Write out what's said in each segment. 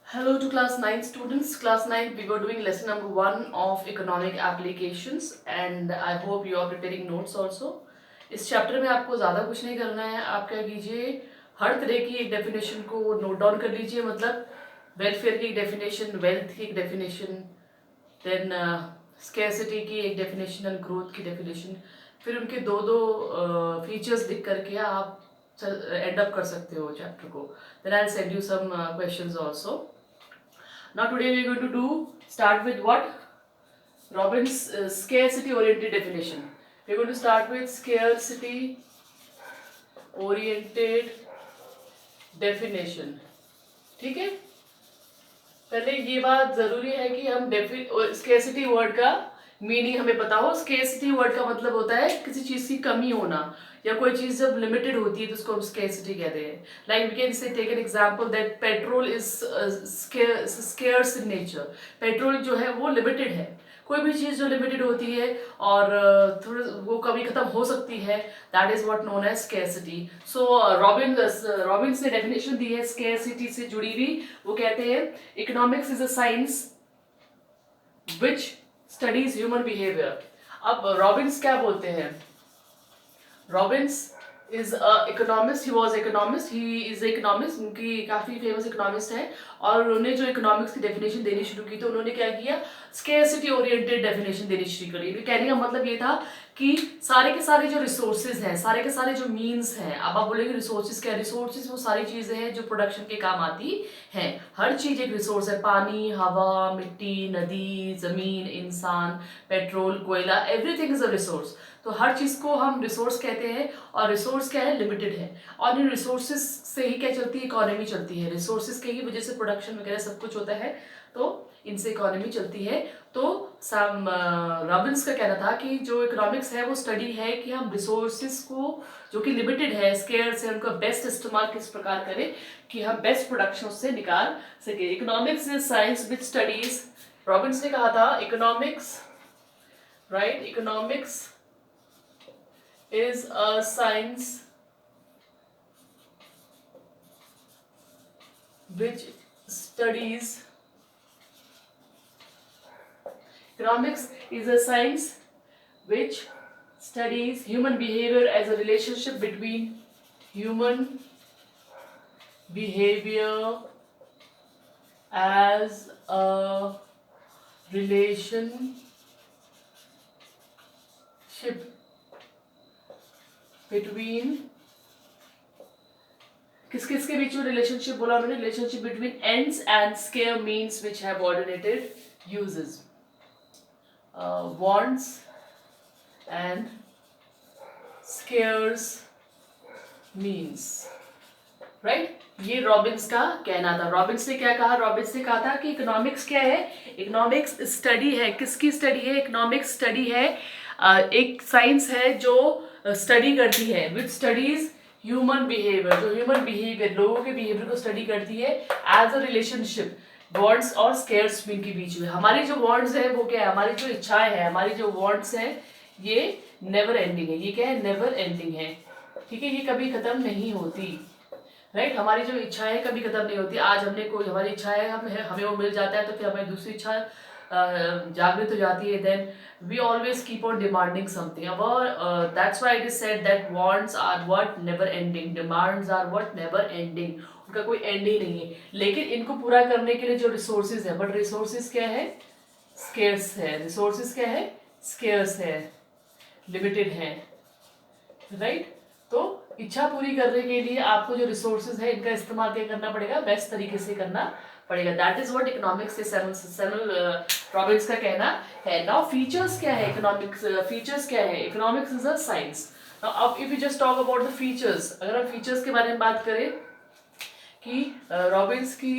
Hello to class 9 students. Class 9, we were doing lesson number 1 of economic applications and I hope you are preparing notes also. इस chapter में आपको ज़्यादा कुछ नहीं करना है. आप क्या कीजिए, हर तरह की एक डेफिनेशन को नोट डाउन कर लीजिए. मतलब वेलफेयर की एक डेफिनेशन, वेल्थ की एक डेफिनेशन, देन स्केर्सिटी की एक डेफिनेशन एंड ग्रोथ की डेफिनेशन. फिर उनके दो दो फीचर्स लिख करके आप एंड अप कर सकते हो चैप्टर को. Then I will send you some questions also. Now today we are going to start with what? Robbins scarcity oriented definition. We are going to start with scarcity oriented definition. ठीक है. पहले ये बात जरूरी है कि हम स्केर्सिटी वर्ड का मीनिंग हमें पता हो. स्केर्सिटी वर्ड का मतलब होता है किसी चीज की कमी होना, या कोई चीज जब लिमिटेड होती है तो उसको हम स्केर्सिटी कहते हैं. Like we can say take an example that petrol is scarce in nature. Petrol जो है वो लिमिटेड है. कोई भी चीज़ जो लिमिटेड होती है और थोड़ा वो कभी खत्म हो सकती है, that is what known as scarcity. So Robbins ने डेफिनेशन दी है स्केर्सिटी से जुड़ी हुई. वो कहते हैं economics is a science which studies human behaviour. अब रॉबिन्स क्या बोलते हैं? Robbins is a economist. He was economist. He is a economist. उनकी काफ़ी फेमस इकोनॉमिस्ट है और उन्होंने जो इकोनॉमिक्स की डेफिनेशन देनी शुरू की तो उन्होंने क्या किया, स्केर्सिटी ओरिएंटेड डेफिनेशन देनी शुरू करी. कहने का मतलब ये था कि सारे के सारे जो रिसोर्सेज हैं, सारे के सारे जो मीन्स हैं, अब आप बोलेंगे रिसोर्सेज क्या? रिसोर्सेज वो सारी चीज़ें हैं जो प्रोडक्शन के काम आती हैं. हर चीज़ एक रिसोर्स है. पानी, हवा, मिट्टी, नदी, ज़मीन, इंसान, पेट्रोल, कोयला, एवरीथिंग इज अ रिसोर्स. तो हर चीज़ को हम रिसोर्स कहते हैं और रिसोर्स क्या है? लिमिटेड है. और इन रिसोर्सेज से ही क्या चलती है? इकोनॉमी चलती है. रिसोर्सेज के ही वजह से प्रोडक्शन वगैरह सब कुछ होता है, तो इनसे इकोनॉमी चलती है. तो रॉबिन्स का कहना था कि जो इकोनॉमिक्स है वो स्टडी है कि हम रिसोर्सेज को जो कि लिमिटेड है, स्केर्स है, उनका बेस्ट इस्तेमाल किस प्रकार करें कि हम बेस्ट प्रोडक्शन उससे निकाल सके. Economics is science which studies, Robins ने कहा था economics, right, economics is a science which studies, economics is a science which studies human behavior as a relationship between human behavior as a relationship between, किस किस के बीच में relationship बोला उन्होंने? Relationship between ends and scarce means which have ordinated uses, wants and scarce means, right. ये Robbins का कहना था. रॉबिन्स ने क्या कहा? रॉबिन्स ने कहा था कि इकोनॉमिक्स क्या है? इकोनॉमिक्स स्टडी है. किसकी स्टडी है? इकोनॉमिक्स स्टडी है, एक साइंस है जो स्टडी करती है, विच स्टडीज ह्यूमन बिहेवियर, जो ह्यूमन बिहेवियर, लोगों के बिहेवियर को स्टडी करती है एज अ रिलेशनशिप वांट्स और स्केर्स मीन के बीच में. हमारी जो वांट्स है वो क्या है? हमारी जो इच्छाएं हैं, हमारी जो वांट्स हैं ये नेवर एंडिंग है. ये क्या है? नेवर एंडिंग है. ठीक है, ये कभी खत्म नहीं होती, राइट. हमारी जो इच्छाएं कभी खत्म नहीं होती. आज हमने कोई हमारी इच्छा है, हमें वो मिल जाता है तो फिर हमारी दूसरी इच्छा जागृत हो जाती है. Then we always keep on demanding something. That's why it is said that wants are what? Never ending. Demands are what? Never ending. उनका कोई एंड ही नहीं है. लेकिन इनको पूरा करने के लिए जो रिसोर्सेज है, बट रिसोर्सेज क्या है? स्केर्स है. रिसोर्सेज क्या है? स्केर्स है, लिमिटेड है, राइट. तो इच्छा पूरी करने के लिए आपको जो रिसोर्सेज है इनका इस्तेमाल क्या करना पड़ेगा? बेस्ट तरीके से करना पड़ेगा. That is what economics is. Samuel Robins का कहना है. नाउ फीचर्स क्या है? इकोनॉमिक्स फीचर्स क्या है? Economics is a science. Now अब if you just talk about the features, अगर हम फीचर्स के बारे में बात करें कि रॉबिन्स की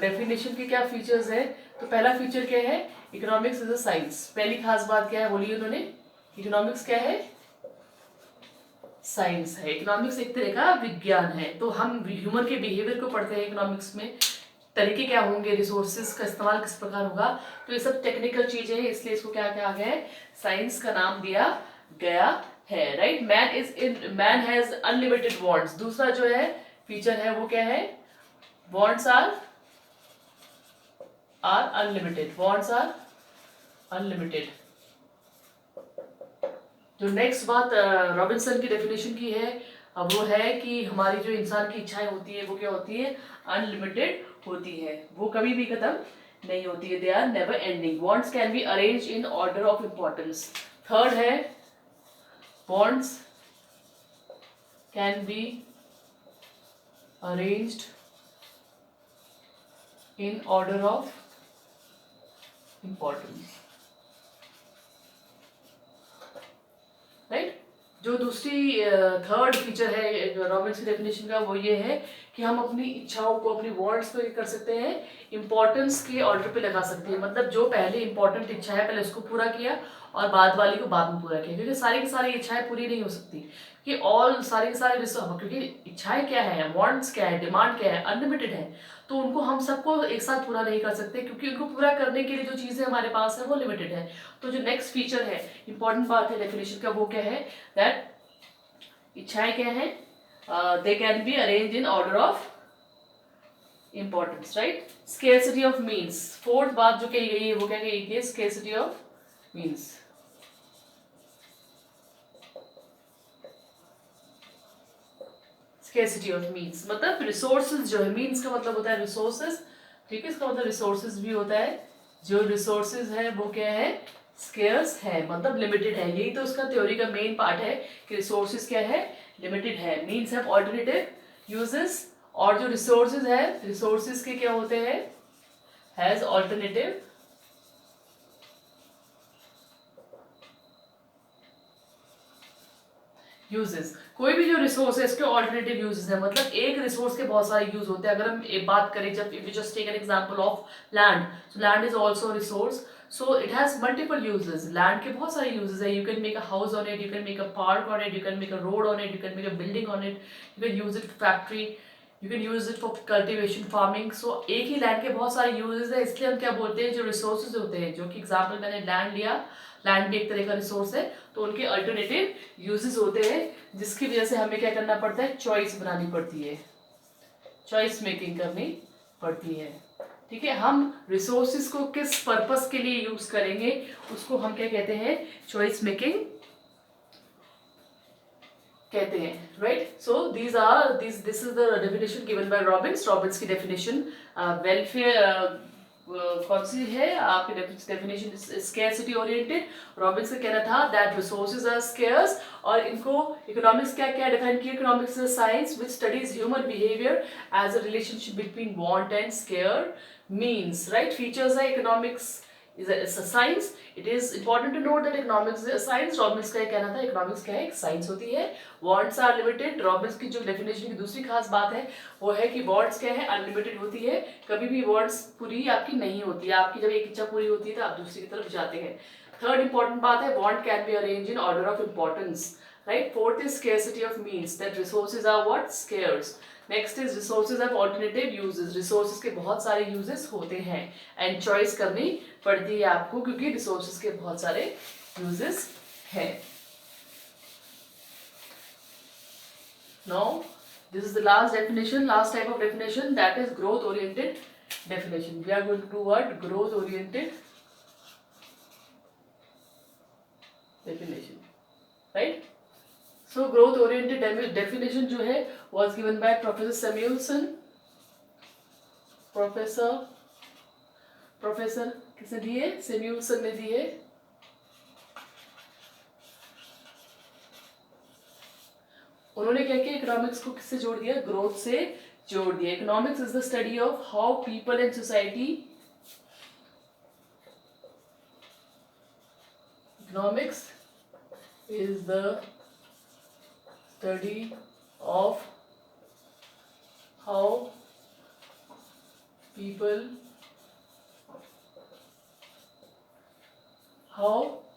डेफिनेशन के क्या फीचर्स है, तो पहला फीचर क्या है? Economics is a science. पहली खास बात क्या है बोलिए उन्होंने? इकोनॉमिक्स क्या है? साइंस है. इकोनॉमिक्स एक तरह का विज्ञान है. तो हम ह्यूमन के बिहेवियर को पढ़ते हैं इकोनॉमिक्स में. तरीके क्या होंगे, रिसोर्सेज का इस्तेमाल किस प्रकार होगा, तो ये सब टेक्निकल चीजें हैं, इसलिए इसको क्या कहा गया है? साइंस का नाम दिया गया है, right. Man has unlimited wants. दूसरा जो है फीचर है वो क्या है? Wants are are unlimited, wants are unlimited. जो नेक्स्ट बात रॉबिन्सन की डेफिनेशन की है वो है कि हमारी जो इंसान की इच्छाएं होती है वो क्या होती है, अनलिमिटेड होती है, वो कभी भी खत्म नहीं होती है, they are never ending. Wants can be arrange in order of importance. Third है wants can be arranged in order of importance, right. जो दूसरी थर्ड फीचर है रॉबिन्स की डेफिनेशन का वो ये है कि हम अपनी इच्छाओं को, अपनी वांट्स को कर सकते हैं इंपॉर्टेंस के ऑर्डर पे लगा सकते हैं। मतलब जो पहले इंपॉर्टेंट इच्छा है पहले उसको पूरा किया और बाद वाली को बाद में पूरा किया, क्योंकि सारी की सारी इच्छाएं पूरी नहीं हो सकती कि ऑल सारे के सारे, क्योंकि इच्छाएं क्या है, वांट्स क्या है, डिमांड क्या है, अनलिमिटेड है, तो उनको हम सबको एक साथ पूरा नहीं कर सकते, क्योंकि उनको पूरा करने के लिए जो चीज़ें हमारे पास है वो लिमिटेड है। तो जो नेक्स्ट फीचर है, इंपॉर्टेंट बात है डेफिनेशन का, वो क्या है, दैट इच्छाएं क्या है, they can be arrange in order of importance, right. Scarcity of means, fourth बात जो कही गई है वो क्या कही गई है, scarcity of means. Scarcity of means मतलब रिसोर्सेज जो है, मीन्स का मतलब होता है रिसोर्सेज, ठीक है, इसका मतलब रिसोर्सेज भी होता है, जो रिसोर्सेज है वो क्या है, स्केर्स है, मतलब लिमिटेड है। यही तो उसका थ्योरी का मेन पार्ट है कि रिसोर्सेज क्या है, लिमिटेड है। मीन्स हैव ऑल्टरनेटिव यूजेस, और जो रिसोर्सेज है, रिसोर्सेज के क्या होते हैं, हैज ऑल्टरनेटिव यूजेस। कोई भी जो रिसोर्स है इसके ऑल्टरनेटिव यूजेस है, मतलब एक रिसोर्स के बहुत सारे यूज होते हैं। अगर हम एक बात करें, जब if you just take an example of land, so land is also resource, so it has multiple uses. Land के बहुत सारे यूजेस है, you can make a house on it, you can make a park on it, you can make a road on it, you can make a building on it, you can use it factory, you can use it for cultivation, farming. So एक ही land के बहुत सारे uses है, इसलिए हम क्या बोलते हैं, जो रिसोर्सेज होते हैं, जो कि एग्जाम्पल मैंने लैंड लिया, लैंड भी एक तरह का रिसोर्स है, तो उनके अल्टरनेटिव यूजेस होते हैं, जिसकी वजह से हमें क्या करना पड़ता है, चॉइस बनानी पड़ती है, चॉइस मेकिंग करनी पड़ती है, ठीक है। हम रिसोर्सेज को किस पर्पस के लिए यूज करेंगे उसको हम क्या कहते हैं, चॉइस मेकिंग कहते हैं, right. So this is the definition given by Robins. Robins की डेफिनेशन वेलफेयर कौन सी है आपकी डेफिनेशन, स्केर्सिटी ओरिएंटेड। रॉबिन्स का कहना था दैट रिसोर्सेज आर स्केर्स, और इनको इकोनॉमिक्स क्या क्या डिफाइन किया, economics is science which studies human behaviour as a relationship between want and scarce means, right. Features है economics is a science. It is important to note that economics is a science. Robins का कहना था economics क्या है, एक science होती है। wants are limited, Robins की जो डेफिनेशन की दूसरी खास बात है वो है कि wants क्या है, अनलिमिटेड होती है, कभी भी wants पूरी आपकी नहीं होती है, आपकी जब एक इच्छा पूरी होती है तो आप दूसरी की तरफ जाते हैं। थर्ड इंपॉर्टेंट बात है, want can be arranged in order of importance, right. Fourth is scarcity of means, that resources are what, scarce. Next is resources of alternative uses, resources के बहुत सारे यूजेस होते हैं एंड चॉइस करनी पड़ती है आपको, क्योंकि रिसोर्सेज के बहुत सारे यूजेस हैं। Now this is the last definition, last type of definition, that is growth oriented definition. We are going to do what, growth oriented definition, right. So growth oriented definition जो है was given by Professor Samuelson. Professor किसने दिए, Samuelson ने दिए। उन्होंने क्या किया, economics को किससे जोड़ दिया, ग्रोथ से जोड़ दिया। Economics is the study of how people and society, economics is the study of how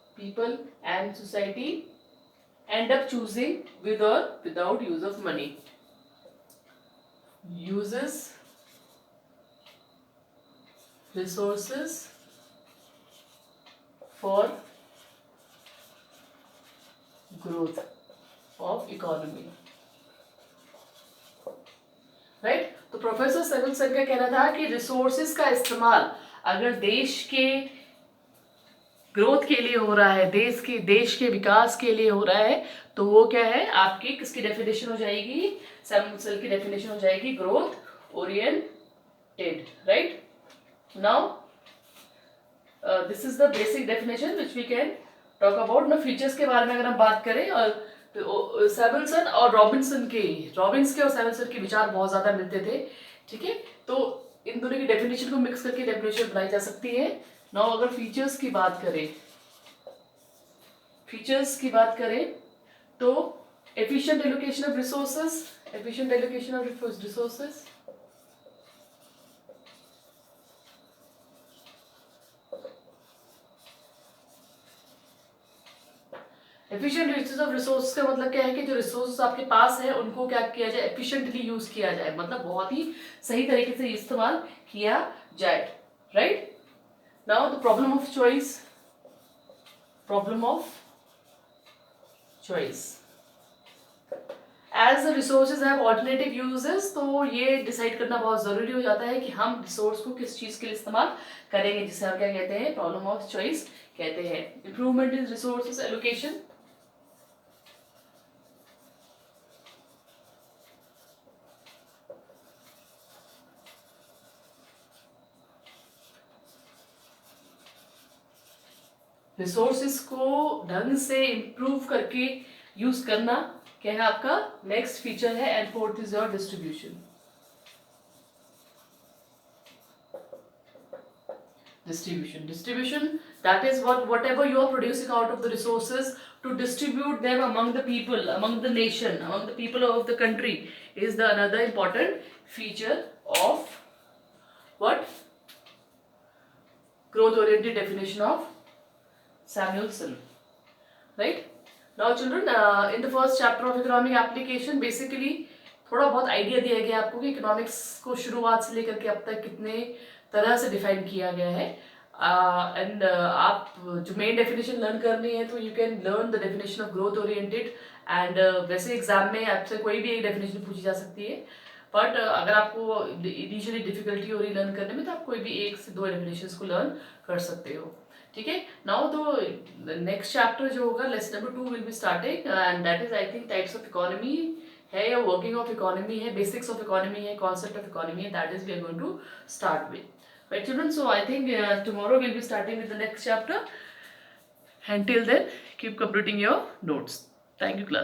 people and society end up choosing with or without use of money. Uses resources for growth of economy, right. तो professor Samuelson का कहना था कि resources का इस्तेमाल अगर देश के ग्रोथ के लिए हो रहा है, देश के विकास के लिए हो रहा है, तो वो क्या है आपकी किसकी डेफिनेशन हो जाएगी, सैमुअल की डेफिनेशन हो जाएगी growth oriented, right. Now this is the basic definition which we can talk about. ना फीचर्स के बारे में अगर हम बात करें, और सैमुअल और रॉबिन्सन और सैमुअल के विचार बहुत ज्यादा मिलते थे, ठीक है। तो इन दोनों की डेफिनेशन को मिक्स करके डेफिनेशन बनाई जा सकती है। नाउ अगर फीचर्स की बात करें तो efficient allocation of resources, efficient uses of resource का मतलब क्या है कि जो रिसोर्स आपके पास है उनको क्या किया जाए, एफिशिएंटली यूज किया जाए, मतलब बहुत ही सही तरीके से इस्तेमाल किया जाए, right. Now the problem of choice as the resources have alternative uses, तो ये डिसाइड करना बहुत जरूरी हो जाता है कि हम रिसोर्स को किस चीज के लिए इस्तेमाल करेंगे, जिसे हम क्या कहते हैं, प्रॉब्लम ऑफ चॉइस कहते हैं। Improvement in resources allocation, resources को ढंग से इंप्रूव करके यूज करना क्या है आपका नेक्स्ट फीचर है। And fourth is your distribution, that is whatever you are producing out of the resources, to distribute them among the people, among the nation, among the people of the country is the another important feature of what growth oriented definition of Samuelson, right? Now children, in the first chapter of economic application basically थोड़ा बहुत idea दिया गया आपको कि economics को शुरुआत से लेकर के अब तक कितने तरह से डिफाइन किया गया है। एंड आप जो मेन डेफिनेशन लर्न करनी है तो you can learn the definition of growth oriented. And वैसे एग्जाम में आपसे कोई भी एक डेफिनेशन पूछी जा सकती है, बट अगर आपको इनिशियली डिफिकल्टी हो रही लर्न करने में तो आप कोई भी एक से दो डेफिनेशंस को लर्न कर सकते हो, ठीक है। नाउ तो नेक्स्ट चैप्टर जो होगा lesson number 2 will be starting, and that is I think types of economy है या वर्किंग ऑफ इकोनॉमी है, बेसिक्स ऑफ इकोनॉमी है, कॉन्सेप्ट ऑफ इकोनॉमी है, that is we are going to start with, right children. So I think tomorrow we'll be starting with the next chapter, and till then keep completing your notes. Thank you class.